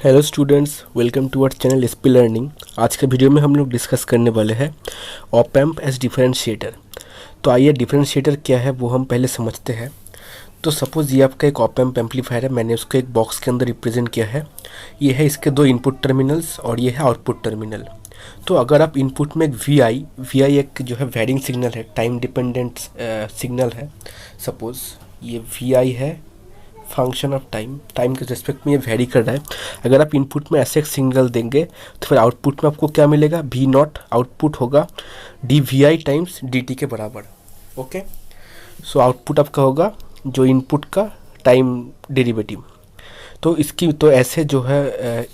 Hello students, welcome to our channel SP learning. आज के video में हम लोग डिस्कस करने वाले हैं ऑप एम्प एज डिफरेंशिएटर। तो आइए डिफरेंशिएटर क्या है वो हम पहले समझते हैं। तो सपोज़ ये आपका एक ऑप एम्प एम्पलीफायर है, मैंने उसको एक बॉक्स के अंदर रिप्रेजेंट किया है। ये है इसके दो इनपुट टर्मिनल्स और ये है आउटपुट टर्मिनल। तो अगर आप इनपुट में एक वी आई एक जो है वेरिंग सिग्नल है, टाइम डिपेंडेंट सिग्नल है। सपोज़ ये वी आई है फंक्शन ऑफ टाइम के रिस्पेक्ट में ये वेरी कर रहा है। अगर आप इनपुट में ऐसे एक सिग्नल देंगे तो फिर आउटपुट में आपको क्या मिलेगा, वी नॉट आउटपुट होगा D V I times D T के बराबर। ओके, सो आउटपुट आपका होगा जो इनपुट का टाइम डेरिवेटिव। तो इसकी तो ऐसे जो है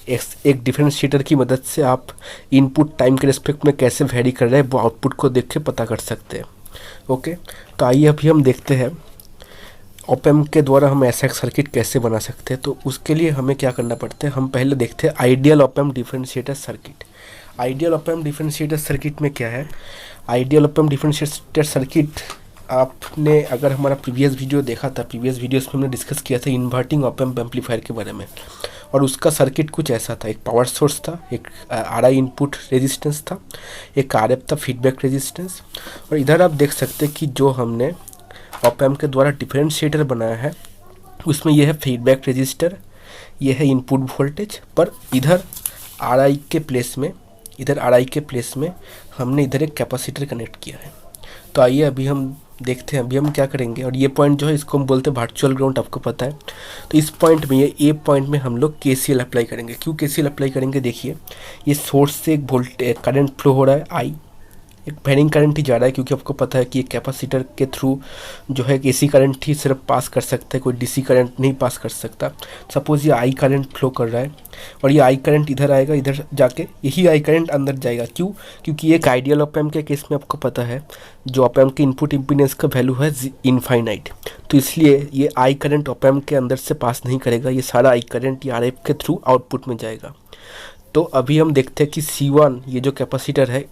एक डिफरेंशिएटर की मदद से आप इनपुट टाइम के रिस्पेक्ट में कैसे वेरी कर रहे हैं वो आउटपुट को देख के पता कर सकते हैं। ओके, तो आइए अभी हम देखते हैं ऑप एम्प के द्वारा हम ऐसा एक सर्किट कैसे बना सकते हैं। तो उसके लिए हमें क्या करना पड़ता है, हम पहले देखते हैं ideal op amp differentiator circuit. Ideal op amp differentiator circuit में क्या है, ideal op amp differentiator circuit आपने अगर हमारा प्रीवियस वीडियो देखा था, प्रीवियस वीडियोस में हमने डिस्कस किया था इन्वर्टिंग ऑप एम्प एम्पलीफायर के बारे में। और उसका सर्किट कुछ ऐसा था, एक पावर सोर्स था, एक आर आई इनपुट रेजिस्टेंस था, एक आर एफ था फीडबैक रेजिस्टेंस। और इधर आप देख सकते हैं कि जो हमने ऑप एम्प के द्वारा डिफरेंशिएटर बनाया है उसमें यह है फीडबैक रजिस्टर, यह है इनपुट वोल्टेज। पर इधर आर आई के प्लेस में हमने इधर एक कैपेसिटर कनेक्ट किया है। तो आइए अभी हम देखते हैं अभी हम क्या करेंगे। और ये पॉइंट जो है इसको हम बोलते हैं वर्चुअल ग्राउंड, आपको पता है। तो इस पॉइंट में, ये ए पॉइंट में हम लोग केसीएल अप्लाई करेंगे। क्यों केसीएल अप्लाई करेंगे, देखिए ये सोर्स से एक वोल्टेज करंट फ्लो हो रहा है, आई एक वेरिंग करंट ही जा रहा है, क्योंकि आपको पता है कि एक कैपेसिटर के थ्रू जो है एसी करंट ही सिर्फ पास कर सकता है, कोई डीसी करंट नहीं पास कर सकता। सपोज़ ये आई करंट फ्लो कर रहा है और ये आई करंट इधर आएगा, इधर जाके यही आई करंट अंदर जाएगा। क्यों, क्योंकि एक आइडियल ऑप एम्प के केस में आपको पता है जो ऑप एम्प के इनपुट इम्पीडेंस का वैल्यू है इनफाइनाइट। तो इसलिए ये आई करंट ऑप एम्प के अंदर से पास नहीं करेगा, ये सारा आई करंट ये आर एफ के थ्रू आउटपुट में जाएगा। तो अभी हम देखते हैं कि C1 ये जो कैपेसिटर है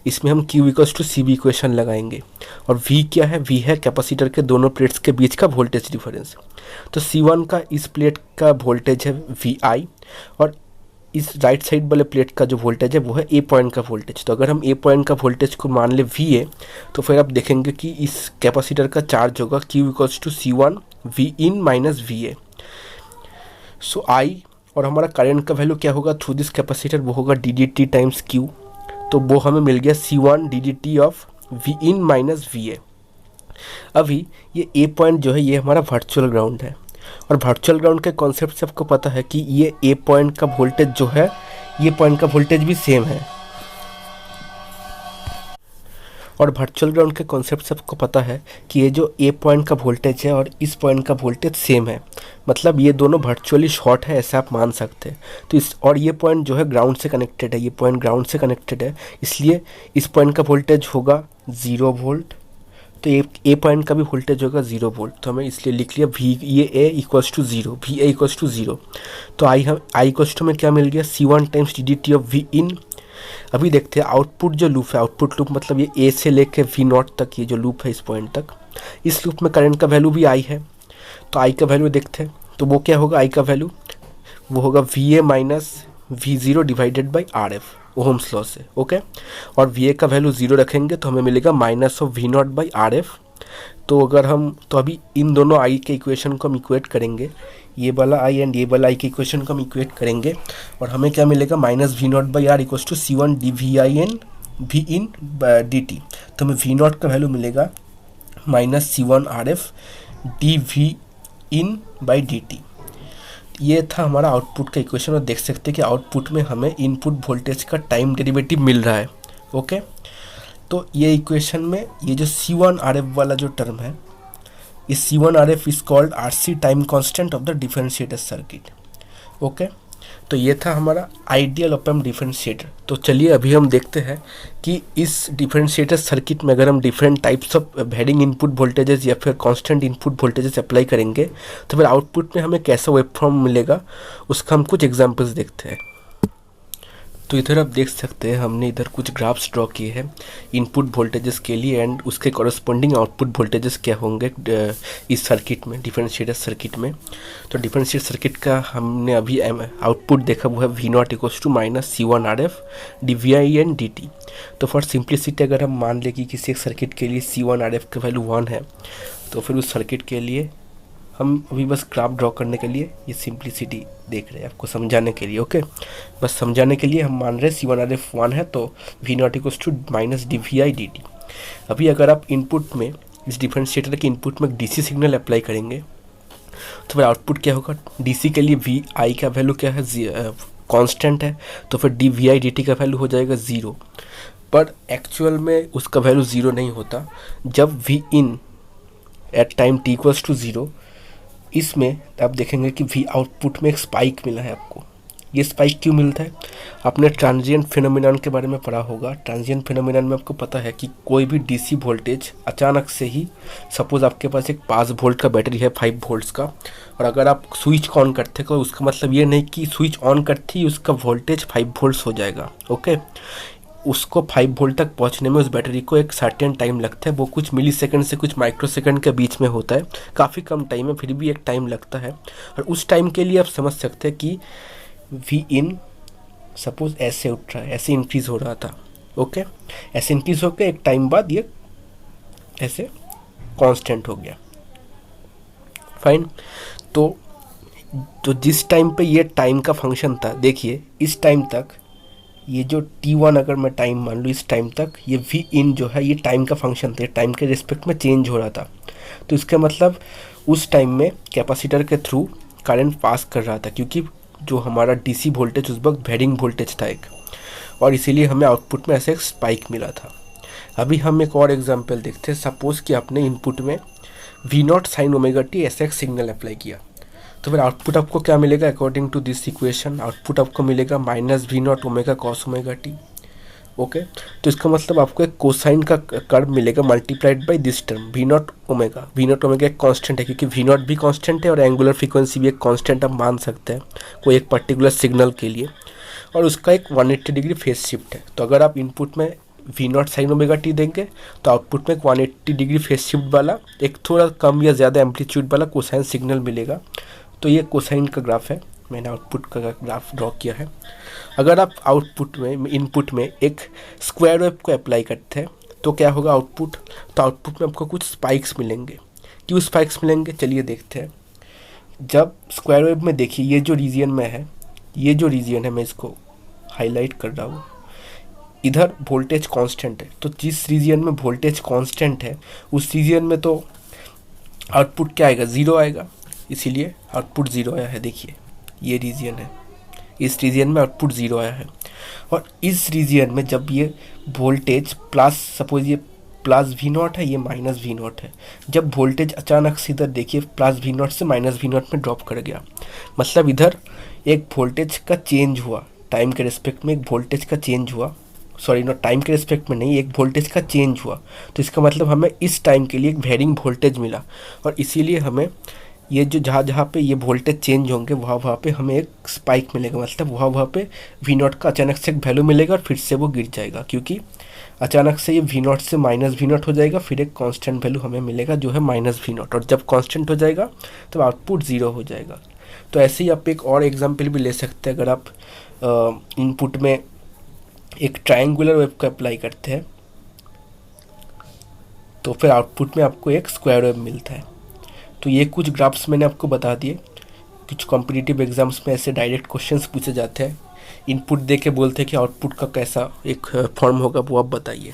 इसमें हम Q equals to C B equation लगाएंगे। और V क्या है, V है कैपेसिटर के दोनों प्लेट्स के बीच का वोल्टेज डिफरेंस। तो C1 का इस प्लेट का वोल्टेज है VI और इस राइट साइड वाले प्लेट का जो वोल्टेज है वो है ए पॉइंट का वोल्टेज। तो अगर हम ए पॉइंट का वोल्टेज को मान ले VA तो फिर आप देखेंगे कि इस कैपेसिटर का चार्ज होगा Q equals to C1 V in minus VA। So I और हमारा करंट का वैल्यू क्या होगा थ्रू दिस कैपेसिटर, वो होगा D D T times Q. तो वो हमें मिल गया C1 D D T of V in minus V A. अभी ये ए पॉइंट जो है ये हमारा वर्चुअल ग्राउंड है और वर्चुअल ग्राउंड के कॉन्सेप्ट से आपको पता है कि ये ए पॉइंट का वोल्टेज जो है ये पॉइंट का वोल्टेज भी सेम है। और वर्चुअल ग्राउंड के कॉन्सेप्ट से आपको पता है कि ये जो ए पॉइंट का वोल्टेज है और इस पॉइंट का वोल्टेज सेम है, मतलब ये दोनों वर्चुअली शॉर्ट है, ऐसा आप मान सकते हैं। तो इस और ये पॉइंट जो है ग्राउंड से कनेक्टेड है, ये पॉइंट ग्राउंड से कनेक्टेड है, इसलिए इस पॉइंट का वोल्टेज होगा 0 वोल्ट। तो ए पॉइंट का भी वोल्टेज होगा 0 वोल्ट। तो हमें इसलिए लिख लिया वी ये A equals to 0, V A equals to 0। तो आई इक्वल्स टू में क्या मिल गया, C1 times D D T of V in. अभी देखते हैं आउटपुट जो लूप है, आउटपुट लूप मतलब ये ए से लेके वी नॉट तक ये जो लूप है इस पॉइंट तक, इस लूप में करंट का वैल्यू भी आई है। तो आई का वैल्यू देखते हैं, तो वो क्या होगा, आई का वैल्यू वो होगा V A minus V zero divided by R F ohm's law से। ओके, और वी ए का वैल्यू 0 रखेंगे तो हमें मिलेगा minus of V naught by R F. तो अगर हम तो अभी इन दोनों आई के इक्वेशन को हम इक्वेट करेंगे, ये वाला आई एंड ये वाला आई के इक्वेशन को हम इक्वेट करेंगे और हमें क्या मिलेगा, minus V naught by R equals to C1 D V I N V in D T. तो हमें वी नॉट का वैल्यू मिलेगा minus C1 R F D V in by D T. ये था हमारा आउटपुट का इक्वेशन और देख सकते हैं कि आउटपुट में हमें इनपुट वोल्टेज का टाइम डेरिवेटिव मिल रहा है। ओके, तो ये इक्वेशन में ये जो C1 आर एफ वाला जो टर्म है, ये C1 R F is called RC time constant of the differentiator circuit. Okay, तो ये था हमारा आइडियल ऑप एम्प डिफरेंशिएटर। तो चलिए अभी हम देखते हैं कि इस डिफरेंशिएटर सर्किट में अगर हम different types of varying input voltages या फिर कांस्टेंट इनपुट वोल्टेजेस अप्लाई करेंगे तो फिर आउटपुट में हमें कैसा वेवफॉर्म मिलेगा, उसका हम कुछ एग्जांपल्स देखते हैं। तो इधर आप देख सकते हैं हमने इधर कुछ ग्राफ्स ड्रॉ किए हैं इनपुट वोल्टेजेस के लिए एंड उसके कॉरस्पॉन्डिंग आउटपुट वोल्टेजेस क्या होंगे इस सर्किट में, डिफरेंशिएटर सर्किट में। तो डिफरेंशिएटर सर्किट का हमने अभी आउटपुट देखा, वो है V naught equals to minus C1 RF dVin/dt। तो फॉर सिंप्लिसिटी अगर हम मान लें कि किसी एक सर्किट के लिए C1 RF का वैल्यू 1 है, तो फिर उस सर्किट के लिए हम अभी बस ग्राफ ड्रॉ करने के लिए ये सिंप्लिसिटी देख रहे हैं, आपको समझाने के लिए। ओके, बस समझाने के लिए हम मान रहे हैं C1 RF 1 है, तो V naught equals to minus dVi/dt। अभी अगर आप इनपुट में, इस डिफरेंशिएटर के इनपुट में डीसी सिग्नल अप्लाई करेंगे तो फिर आउटपुट क्या होगा। डीसी के लिए वी आई का वैल्यू क्या है, कांस्टेंट है, तो फिर dVi/dt का वैल्यू हो जाएगा 0। पर एक्चुअल में उसका वैल्यू 0 नहीं होता। जब V in at time t equals to 0, इसमें आप देखेंगे कि वी आउटपुट में एक स्पाइक मिला है आपको। ये स्पाइक क्यों मिलता है, आपने ट्रांजिएंट फिनोमिनन के बारे में पढ़ा होगा। ट्रांजिएंट फिनोमिनन में आपको पता है कि कोई भी डीसी वोल्टेज अचानक से ही, सपोज आपके पास एक 5 वोल्ट का बैटरी है 5 वोल्ट्स का, और अगर आप स्विच ऑन करते हैं तो उसका मतलब ये नहीं कि स्विच ऑन करते ही उसका वोल्टेज 5 वोल्ट्स हो जाएगा। ओके, उसको 5 वोल्ट तक पहुंचने में उस बैटरी को एक सर्टेन टाइम लगता है। वो कुछ मिली सेकेंड से कुछ माइक्रो सेकेंड के बीच में होता है, काफ़ी कम टाइम है, फिर भी एक टाइम लगता है। और उस टाइम के लिए आप समझ सकते हैं कि वी इन सपोज ऐसे उठ रहा है, ऐसे इंक्रीज़ हो रहा था। ओके, ऐसे इंक्रीज़ होकर एक टाइम बाद ये ऐसे कांस्टेंट हो गया। फाइन, तो जिस टाइम पे ये टाइम का फंक्शन था, देखिए इस टाइम तक ये जो t1 अगर मैं टाइम मान लूँ, इस टाइम तक ये वी इन जो है ये टाइम का फंक्शन था, टाइम के रिस्पेक्ट में चेंज हो रहा था। तो इसका मतलब उस टाइम में कैपेसिटर के थ्रू करंट पास कर रहा था, क्योंकि जो हमारा डीसी वोल्टेज उस वक्त वेरिंग वोल्टेज था एक, और इसीलिए हमें आउटपुट में ऐसे एक स्पाइक मिला था। अभी हम एक और एग्जाम्पल देखते हैं। सपोज़ कि आपने इनपुट में V0 sin ωt ऐसा एक सिग्नल अप्लाई किया, तो फिर आउटपुट आपको क्या मिलेगा according to this equation. Output आपको मिलेगा minus V0 omega cos ωt। Okay, तो इसका मतलब आपको एक कोसाइन का कर्व मिलेगा multiplied by this term V0 omega. V0 omega एक कांस्टेंट है, क्योंकि V0 भी कांस्टेंट है और एंगुलर फ्रीक्वेंसी भी एक कांस्टेंट आप मान सकते हैं कोई एक पर्टिकुलर सिग्नल के लिए, और उसका एक 180 डिग्री फेस शिफ्ट है। तो अगर आप इनपुट में V0 sin ωt देंगे तो आउटपुट में एक 180 डिग्री फेस शिफ्ट वाला एक थोड़ा कम या ज़्यादा एम्पलीट्यूड वाला कोसाइन सिग्नल मिलेगा। तो ये कोसाइन का ग्राफ है, मैंने आउटपुट का ग्राफ ड्रॉ किया है। अगर आप आउटपुट में, इनपुट में एक स्क्वायर वेव को अप्लाई करते हैं तो क्या होगा आउटपुट। तो आउटपुट में आपको कुछ स्पाइक्स मिलेंगे। क्यों स्पाइक्स मिलेंगे, चलिए देखते हैं। जब स्क्वायर वेव में देखिए ये जो रीजन में है, ये जो रीजन है मैं इसको हाईलाइट कर रहा हूँ, इधर वोल्टेज कांस्टेंट है। तो जिस रीजन में वोल्टेज कांस्टेंट है उस रीजन में तो आउटपुट क्या आएगा, 0 आएगा, इसीलिए आउटपुट 0 आया है। देखिए ये रीजन है, इस रीजन में आउटपुट 0 आया है। और इस रीजन में जब ये वोल्टेज प्लस, सपोज ये प्लस V0 है, ये माइनस V0 है, जब वोल्टेज अचानक से इधर देखिए प्लस V0 से माइनस V0 में ड्रॉप कर गया, मतलब इधर एक वोल्टेज का चेंज हुआ, टाइम के रिस्पेक्ट में एक वोल्टेज का चेंज हुआ, सॉरी नॉट टाइम के रिस्पेक्ट में नहीं, एक वोल्टेज का चेंज हुआ। तो इसका मतलब हमें इस टाइम के लिए एक वेरिंग वोल्टेज मिला, और इसीलिए हमें ये जो जहाँ जहाँ पे ये वोल्टेज चेंज होंगे वहाँ पे हमें एक स्पाइक मिलेगा, मतलब वहाँ पे V0 का अचानक से एक वैल्यू मिलेगा और फिर से वो गिर जाएगा, क्योंकि अचानक से ये V0 से माइनस V0 हो जाएगा, फिर एक कांस्टेंट वैल्यू हमें मिलेगा जो है माइनस V0, और जब कांस्टेंट हो जाएगा तो आउटपुट 0 हो जाएगा। तो ऐसे ही आप एक और एग्जाम्पल भी ले सकते हैं। अगर आप इनपुट में एक ट्रायंगुलर वेव को अप्लाई करते हैं तो फिर आउटपुट में आपको एक स्क्वायर वेव मिलता है। तो ये कुछ ग्राफ्स मैंने आपको बता दिए। कुछ कॉम्पिटिटिव एग्जाम्स में ऐसे डायरेक्ट क्वेश्चंस पूछे जाते हैं, इनपुट दे के बोलते हैं कि आउटपुट का कैसा एक फॉर्म होगा वो आप बताइए।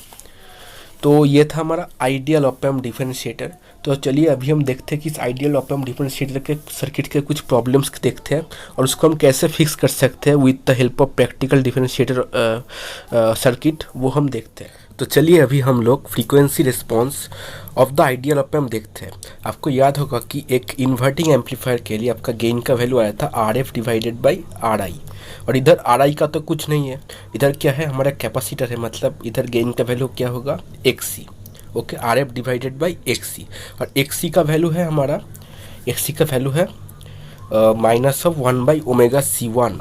तो ये था हमारा आइडियल ऑप एम्प डिफरेंशिएटर। तो चलिए अभी हम देखते हैं कि इस आइडियल ऑप एम्प डिफरेंशिएटर के सर्किट के कुछ प्रॉब्लम्स देखते हैं और उसको हम कैसे फिक्स कर सकते हैं with the help of practical differentiator circuit, वो हम देखते हैं। तो चलिए अभी हम लोग frequency response of the ideal op amp देखते हैं। आपको याद होगा कि एक इन्वर्टिंग एम्पलीफायर के लिए आपका गेन का वैल्यू आया था RF डिवाइडेड बाई RI, और इधर RI का तो कुछ नहीं है, इधर क्या है हमारा कैपेसिटर है, मतलब इधर गेन का वैल्यू क्या होगा XC। Okay, RF divided by XC, और XC का वैल्यू है हमारा, XC का वैल्यू है -1/ωc1,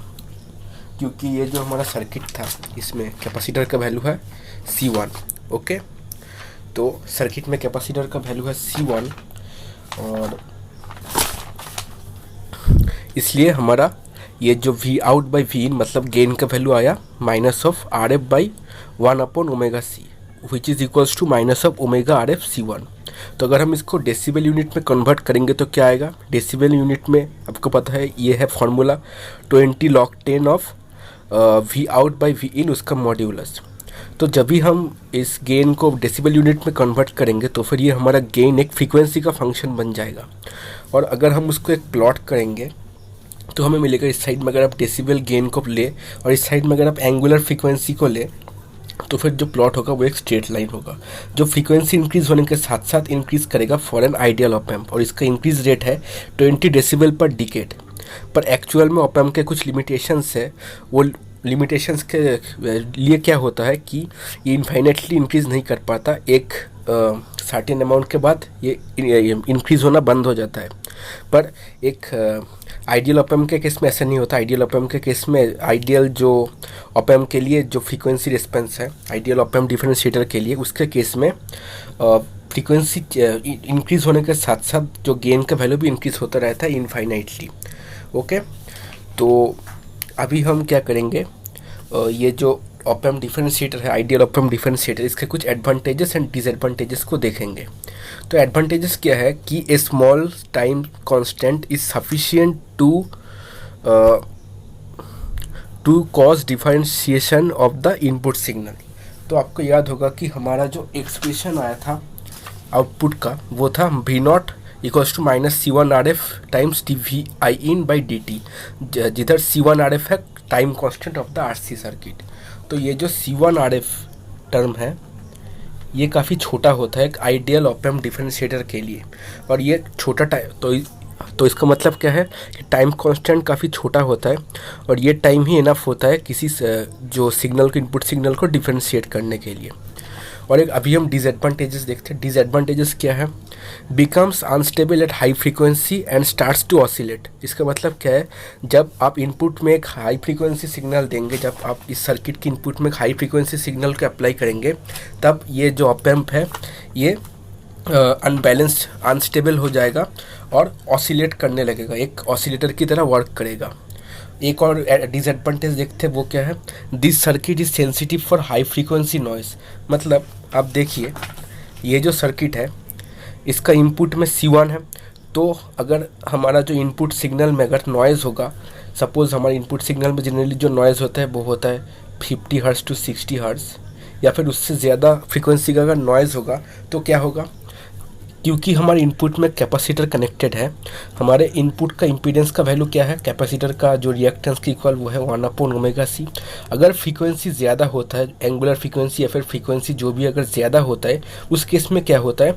क्योंकि ये जो हमारा सर्किट था इसमें कैपेसिटर का वैल्यू है C1। ओके, तो सर्किट में कैपेसिटर का वैल्यू है C1 और इसलिए हमारा ये जो V आउट बाई V इन मतलब गेन का वैल्यू आया -RF/1/ωc which is equals to -ωRF/C1। तो अगर हम इसको डेसिबल यूनिट में कन्वर्ट करेंगे तो क्या आएगा? डेसिबल यूनिट में आपको पता है ये है formula 20 log 10 of V out by V इन उसका मॉड्यूलस। तो जब भी हम इस गेन को डेसिबल यूनिट में कन्वर्ट करेंगे तो फिर ये हमारा गेन एक फ्रीक्वेंसी का फंक्शन बन जाएगा। और अगर हम उसको एक प्लॉट करेंगे तो हमें मिलेगा इस साइड में अगर आप डेसिबल गेन को ले और इस साइड में अगर आप एंगुलर फ्रीक्वेंसी को ले तो फिर जो प्लॉट होगा वो एक स्ट्रेट लाइन होगा जो फ्रीक्वेंसी इंक्रीज होने के साथ साथ इंक्रीज करेगा for an ideal op amp. और इसका इंक्रीज रेट है 20 डेसिबल पर डिकेड। पर एक्चुअल में ऑप एम्प के कुछ लिमिटेशंस है, वो लिमिटेशंस के लिए क्या होता है कि ये इन्फाइनेटली इंक्रीज़ नहीं कर पाता, एक सर्टेन अमाउंट के बाद ये इंक्रीज़ होना बंद हो जाता है। पर एक आइडियल ऑप एम्प के केस में ऐसा नहीं होता। आइडियल ऑप एम्प के केस में आइडियल जो ऑप एम्प के लिए जो फ्रीक्वेंसी रिस्पॉन्स है आइडियल ऑप एम्प डिफरेंशिएटर के लिए, उसके केस में फ्रीक्वेंसी इंक्रीज़ होने के साथ साथ जो गेन का वैल्यू भी इंक्रीज़ होता रहता है इनफाइनाइटली। ओके, तो अभी हम क्या करेंगे, ये जो ऑप एम्प डिफरेंशिएटर है आइडियल ऑप एम्प डिफरेंशिएटर, इसके कुछ एडवांटेजेस एंड डिसएडवांटेजेस को देखेंगे। तो एडवांटेजेस क्या है कि a small time constant is sufficient to cause differentiation of the input signal. तो आपको याद होगा कि हमारा जो एक्सप्रेशन आया था आउटपुट का वो था V0 equals to -C1RF times dVin/dt, जिधर C1RF है time constant of the RC circuit. तो ये जो C1RF टर्म है ये काफ़ी छोटा होता है एक आइडियल ऑप एम्प डिफरेंशिएटर के लिए। और ये छोटा टाइम तो इसका मतलब क्या है कि टाइम कांस्टेंट काफ़ी छोटा होता है और ये टाइम ही इनफ होता है किसी जो सिग्नल को इनपुट सिग्नल को डिफरेंशिएट करने के लिए। और एक अभी हम डिसएडवांटेजेस देखते हैं। डिसएडवांटेजेस क्या है? Becomes unstable at high frequency and starts to oscillate. इसका मतलब क्या है, जब आप इनपुट में एक हाई फ्रीक्वेंसी सिग्नल देंगे, जब आप इस सर्किट के इनपुट में एक हाई फ्रीक्वेंसी सिग्नल को अप्लाई करेंगे तब ये जो ऑप एम्प है ये अनबैलेंस्ड अनस्टेबल हो जाएगा और ऑसिलेट करने लगेगा, एक ऑसिलेटर की तरह वर्क करेगा। एक और डिसएडवांटेज देखते हैं वो क्या है, this circuit is sensitive for high frequency noise. मतलब आप देखिए ये जो सर्किट है इसका इनपुट में C1 है, तो अगर हमारा जो इनपुट सिग्नल में अगर नॉइज़ होगा, सपोज़ हमारे इनपुट सिग्नल में जनरली जो नॉइज़ होता है वो होता है 50 हर्ट्ज़ टू 60 हर्ट्ज़ या फिर उससे ज़्यादा फ्रीक्वेंसी का अगर नॉइज़ होगा तो क्या होगा, क्योंकि हमारे इनपुट में कैपेसिटर कनेक्टेड है, हमारे इनपुट का इम्पीडेंस का वैल्यू क्या है, कैपेसिटर का जो रिएक्टेंस की इक्वल वो है 1/ωc। अगर फ्रीक्वेंसी ज़्यादा होता है, एंगुलर फ्रीक्वेंसी या फिर फ्रीक्वेंसी जो भी अगर ज़्यादा होता है, उस केस में क्या होता है,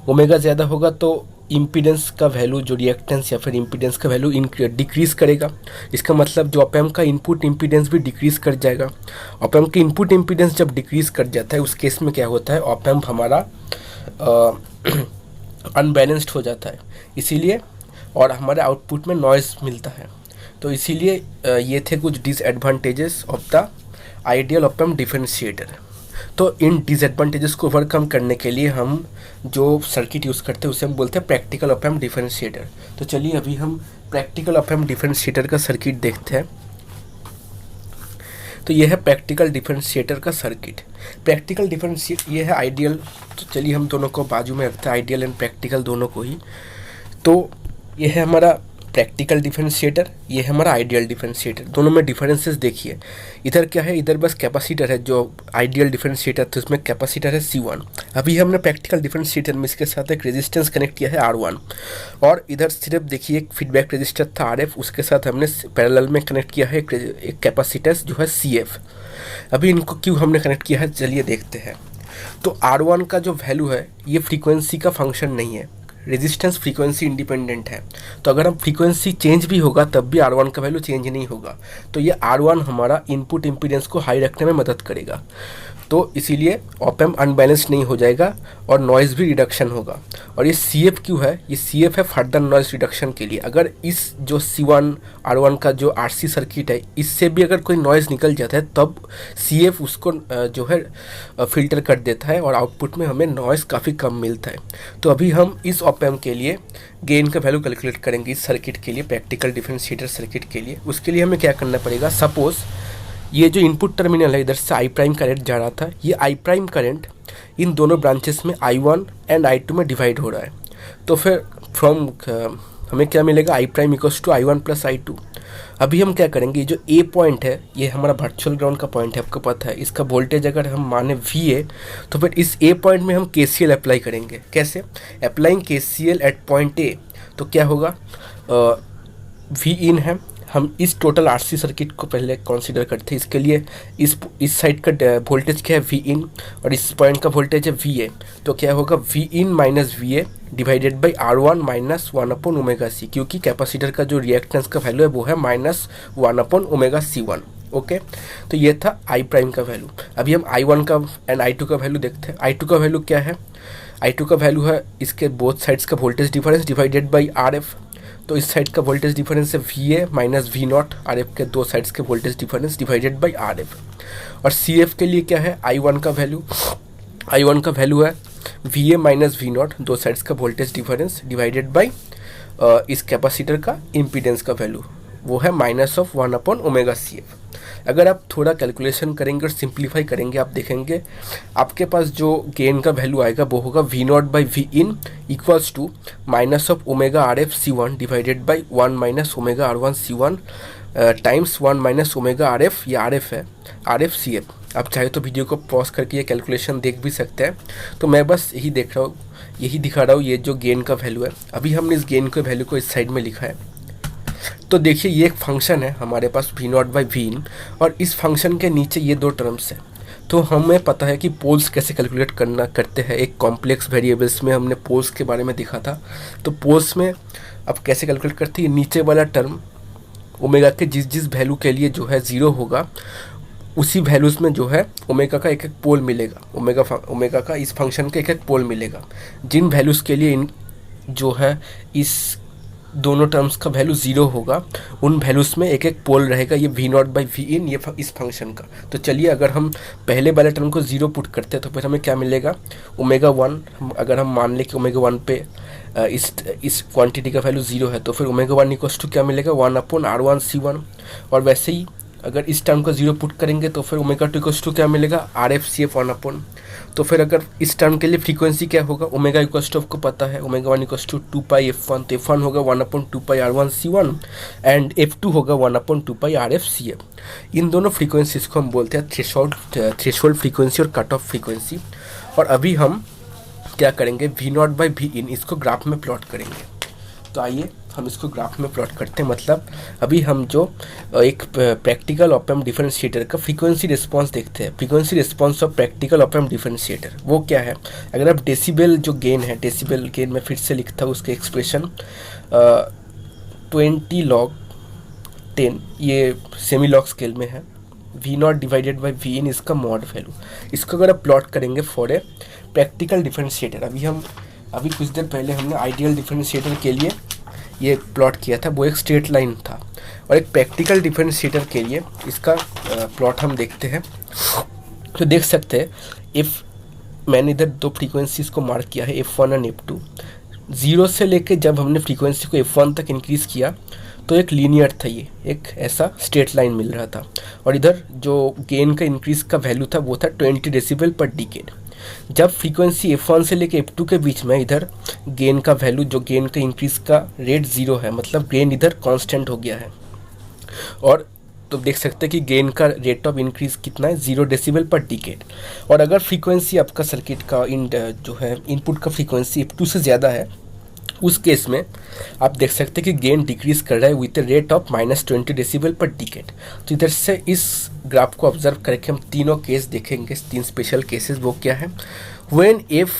ओमेगा ज़्यादा होगा तो इम्पीडेंस का वैल्यू जो रिएक्टेंस या फिर इम्पीडेंस का वैल्यू डिक्रीज़ करेगा। इसका मतलब जो ऑप एम्प का इनपुट इम्पीडेंस भी डिक्रीज़ कर जाएगा। ऑप एम्प की इनपुट इम्पीडेंस जब डिक्रीज़ कर जाता है उस केस में क्या होता है, ऑप एम्प हमारा अनबैलेंस्ड हो जाता है, इसीलिए और हमारे आउटपुट में नॉइज़ मिलता है। तो इसीलिए ये थे कुछ disadvantages of the ideal op amp differentiator. तो इन डिसएडवांटेजेस को ओवरकम करने के लिए हम जो सर्किट यूज़ करते हैं उसे हम बोलते हैं प्रैक्टिकल ऑप एम्प डिफरेंशिएटर। तो चलिए अभी हम प्रैक्टिकल ऑप एम्प डिफरेंशिएटर का सर्किट देखते हैं। तो ये है प्रैक्टिकल डिफरेंशिएटर का सर्किट। प्रैक्टिकल डिफरेंशिएटर ये है आइडियल, तो चलिए हम दोनों को बाजू में रखते हैं, आइडियल एंड प्रैक्टिकल दोनों को ही। तो ये है हमारा प्रैक्टिकल डिफरेंशिएटर, ये है हमारा आइडियल डिफरेंशिएटर। दोनों में डिफरेंसेस देखिए, इधर क्या है, इधर बस कैपेसिटर है, जो आइडियल डिफरेंशिएटर तो उसमें कैपेसिटर है C1। अभी हमने प्रैक्टिकल डिफरेंशिएटर में इसके साथ एक रेजिस्टेंस कनेक्ट किया है R1 और इधर सिर्फ देखिए एक फीडबैक रेजिस्टर था RF, उसके साथ हमने पैरेलल में कनेक्ट किया है एक कैपेसिटेंस जो है CF। अभी इनको क्यों हमने कनेक्ट किया है चलिए देखते हैं। तो R1 का जो वैल्यू है ये फ्रीक्वेंसी का फंक्शन नहीं है, रेजिस्टेंस फ्रीक्वेंसी इंडिपेंडेंट है। तो अगर हम फ्रीक्वेंसी चेंज भी होगा तब भी R1 का वैल्यू चेंज नहीं होगा। तो ये R1 हमारा इनपुट इम्पीडेंस को हाई रखने में मदद करेगा। तो इसीलिए ऑप एम्प अनबैलेंस्ड नहीं हो जाएगा और नॉइज़ भी रिडक्शन होगा। और ये CF क्यों है? ये CF है फर्दर नॉइज़ रिडक्शन के लिए। अगर इस जो C1 R1 का जो RC सर्किट है इससे भी अगर कोई नॉइज़ निकल जाता है तब CF उसको जो है फ़िल्टर कर देता है और आउटपुट में हमें नॉइज़ काफ़ी कम मिलता है। तो अभी हम इस ऑप एम्प के लिए गेन का वैल्यू कैलकुलेट करेंगे इस सर्किट के लिए, प्रैक्टिकल डिफरेंशिएटर सर्किट के लिए। उसके लिए हमें क्या करना पड़ेगा, सपोज़ ये जो इनपुट टर्मिनल है इधर से I प्राइम करंट जा रहा था, ये I प्राइम करंट इन दोनों ब्रांचेस में I1 एंड I2 में डिवाइड हो रहा है। तो फिर फ्रॉम हमें क्या मिलेगा, I prime equals to I1 plus I2। अभी हम क्या करेंगे, ये जो A पॉइंट है ये हमारा वर्चुअल ग्राउंड का पॉइंट है, आपको पता है। इसका वोल्टेज अगर हम माने VA तो फिर इस A पॉइंट में हम KCL अप्लाई करेंगे। कैसे applying KCL at point A? तो क्या होगा, V इन है, हम इस टोटल RC सर्किट को पहले कंसीडर करते हैं। इसके लिए इस साइड का वोल्टेज क्या है, V इन, और इस पॉइंट का वोल्टेज है VA। तो क्या होगा, V in minus VA divided by R1 minus 1/ωc, क्योंकि कैपेसिटर का जो रिएक्टेंस का वैल्यू है वो है -1/ωc1। ओके, तो ये था I प्राइम का वैल्यू। अभी हम I1 का एंड I2 का वैल्यू देखते हैं। I2 का वैल्यू क्या है, I2 का वैल्यू है इसके बोथ साइड्स का voltage difference divided by RF। तो इस साइड का वोल्टेज डिफरेंस है VA माइनस V0, RF के दो साइड्स के voltage difference divided by RF। और CF के लिए क्या है, I1 का वैल्यू, I1 का वैल्यू है VA माइनस V0, दो साइड्स का वोल्टेज डिफरेंस डिवाइडेड बाई इस कैपेसिटर का इम्पीडेंस का वैल्यू, वो है -1/ωcF। अगर आप थोड़ा कैलकुलेशन करेंगे और सिंप्लीफाई करेंगे, आप देखेंगे आपके पास जो गेन का वैल्यू आएगा वो होगा V0 by V in equals to -ωRF/C1 divided by 1 minus ωR1/C1 times 1 minus ωRF, ये RF है, RF/CF। आप चाहे तो वीडियो को पॉज करके ये कैलकुलेशन देख भी सकते हैं। तो मैं बस यही दिखा रहा हूँ ये जो गेन का वैल्यू है। अभी हमने इस गेन के वैल्यू को इस साइड में लिखा है। तो देखिए ये एक फंक्शन है हमारे पास V0 बाई V इन, और इस फंक्शन के नीचे ये दो टर्म्स हैं। तो हमें पता है कि पोल्स कैसे कैलकुलेट करते हैं। एक कॉम्प्लेक्स वेरिएबल्स में हमने पोल्स के बारे में देखा था। तो पोल्स में अब कैसे कैलकुलेट करते हैं, नीचे वाला टर्म ओमेगा के जिस वैल्यू के लिए जो है 0 होगा उसी वैल्यूज़ में जो है ओमेगा का एक पोल मिलेगा, ओमेगा का इस फंक्शन का एक पोल मिलेगा। जिन वैल्यूज़ के लिए जो है इस दोनों टर्म्स का वैल्यू 0 होगा उन वैल्यूज़ में एक पोल रहेगा, ये V0 बाई V इन, ये इस फंक्शन का। तो चलिए अगर हम पहले वाले टर्म को 0 पुट करते हैं तो फिर हमें क्या मिलेगा, ω1, अगर हम मान लें कि ω1 पे इस क्वांटिटी का वैल्यू 0 है तो फिर ω1 इक्वल्स टू क्या मिलेगा, 1/R1/C1। और वैसे ही अगर इस टर्म को 0 पुट करेंगे तो फिर ω2 इक्वल्स टू क्या मिलेगा, RF/CF 1/। तो फिर अगर इस टर्म के लिए फ्रीक्वेंसी क्या होगा, ओमेगा इक्वल्स टू आपको पता है ω1 इक्वल्स टू 2πf1, तो f1 होगा 1/2πR1/C1 एंड f2 होगा 1/2πRF/CF। इन दोनों फ्रीक्वेंसीज को हम बोलते हैं थ्रेशोल्ड फ्रीक्वेंसी और कट ऑफ फ्रीक्वेंसी। और अभी हम क्या करेंगे, V0 बाई V इन, इसको ग्राफ में प्लॉट करेंगे। तो आइए हम इसको ग्राफ में प्लॉट करते हैं। मतलब अभी हम जो एक प्रैक्टिकल ऑप एम्प डिफरेंशिएटर का फ्रीक्वेंसी रिस्पांस देखते हैं, frequency response of practical op amp differentiator वो क्या है। अगर आप डेसिबल जो गेन है, डेसिबल गेन में फिर से लिखता हूँ उसके एक्सप्रेशन 20 log 10, ये सेमी लॉग स्केल में है। V0 डिवाइडेड बाई V इन इसका मॉड वैल्यू, इसको अगर आप प्लॉट करेंगे फॉर ए प्रैक्टिकल डिफरेंशिएटर। अभी कुछ देर पहले हमने आइडियल डिफरेंशिएटर के लिए ये प्लॉट किया था, वो एक स्ट्रेट लाइन था। और एक प्रैक्टिकल डिफरेंशिएटर के लिए इसका प्लॉट हम देखते हैं। तो देख सकते हैं इफ़ मैंने इधर दो फ्रीक्वेंसीज़ को मार्क किया है, F1 एंड F2। 0 से लेके जब हमने फ्रीक्वेंसी को F1 तक इंक्रीज़ किया तो एक लीनियर था, ये एक ऐसा स्ट्रेट लाइन मिल रहा था। और इधर जो गेन का इंक्रीज़ का वैल्यू था वो था 20 डेसिबल पर डिकेड। जब फ्रीक्वेंसी F1 से लेके F2 के बीच में इधर गेन का वैल्यू, जो गेन का इंक्रीज़ का रेट 0 है, मतलब गेन इधर कांस्टेंट हो गया है। और तो देख सकते हैं कि गेन का रेट ऑफ इंक्रीज़ कितना है, 0 डेसिबल पर डिकेड। और अगर फ्रीक्वेंसी आपका सर्किट का जो है इनपुट का फ्रीक्वेंसी F2 से ज़्यादा है, उस केस में आप देख सकते हैं कि गेन डिक्रीज़ कर रहा है विथ रेट ऑफ -20 डेसिबल पर डिकेड। तो इधर से इस ग्राफ को ऑब्जर्व करके हम तीनों केस देखेंगे, 3 स्पेशल केसेस। वो क्या है, व्हेन F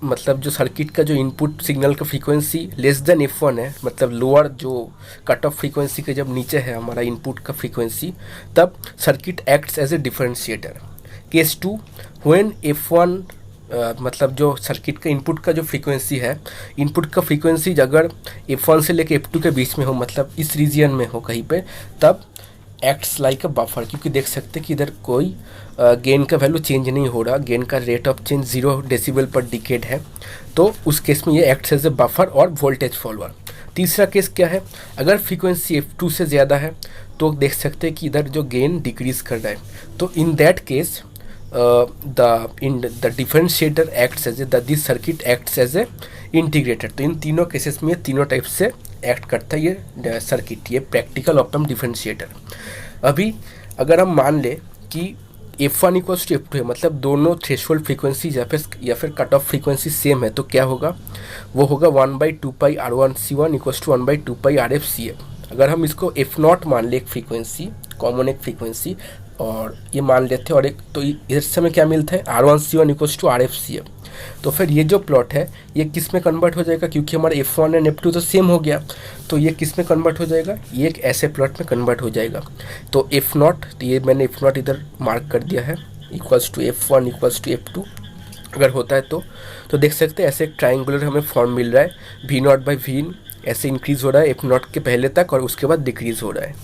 मतलब जो सर्किट का जो इनपुट सिग्नल का फ्रीक्वेंसी लेस देन F1 है, मतलब लोअर जो कट ऑफ फ्रीक्वेंसी के जब नीचे है हमारा इनपुट का फ्रीक्वेंसी, तब circuit acts as a differentiator. Case 2, when F1 मतलब जो सर्किट का इनपुट का जो फ्रीक्वेंसी है, इनपुट का फ्रीक्वेंसी अगर F1 से लेके F2 के बीच में हो, मतलब इस रीजन में हो कहीं पे, तब एक्ट्स लाइक अ बफर, क्योंकि देख सकते हैं कि इधर कोई गेन का वैल्यू चेंज नहीं हो रहा, गेन का रेट ऑफ चेंज 0 डेसिबल पर डिकेड है, तो उस केस में ये एक्ट्स एज ए बफर और वोल्टेज फॉलोअर। तीसरा केस क्या है, अगर फ्रीक्वेंसी F2 से ज़्यादा है तो देख सकते हैं कि इधर जो गेन डिक्रीज कर रहा है, तो in that case the differentiator acts as a this circuit acts as a integrator। तो इन तीनों केसेस में तीनों टाइप से एक्ट करता है ये सर्किट, ये प्रैक्टिकल ऑप एम्प डिफरेंशिएटर। अभी अगर हम मान ले कि F1 इक्वल्स टू F2 है, मतलब दोनों थ्रेशोल्ड फ्रीक्वेंसी या फिर कट ऑफ फ्रीक्वेंसी सेम है, तो क्या होगा, वो होगा 1/2 R1C1 इक्वल्स टू 1/2 RFCF। अगर हम इसको F0 मान ले, एक फ्रीक्वेंसी कॉमन एक फ्रीक्वेंसी, और ये मान लेते हैं, और एक तो इस समय क्या मिलता है, R1C1 इक्वल्स टू RFCF। तो फिर ये जो प्लॉट है ये किस में कन्वर्ट हो जाएगा, क्योंकि हमारा F1 एंड F2 तो सेम हो गया, तो ये किस में कन्वर्ट हो जाएगा, ये एक ऐसे प्लॉट में कन्वर्ट हो जाएगा। तो F0, तो ये मैंने F0 इधर मार्क कर दिया है, equals to F1 equals to F2 अगर होता है तो देख सकते हैं ऐसे एक ट्राइंगुलर हमें फॉर्म मिल रहा है, V0/Vin ऐसे इंक्रीज़ हो रहा है F0 के पहले तक, और उसके बाद डिक्रीज़ हो रहा है।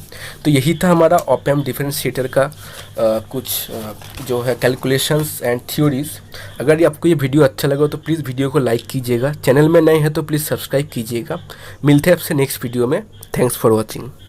तो यही था हमारा ऑप एम्प डिफरेंशिएटर का कुछ जो है कैलकुलेशंस एंड थ्योरीज। अगर ये आपको ये वीडियो अच्छा लगा तो प्लीज़ वीडियो को लाइक कीजिएगा, चैनल में नए हैं तो प्लीज़ सब्सक्राइब कीजिएगा। मिलते हैं आपसे नेक्स्ट वीडियो में। Thanks for watching.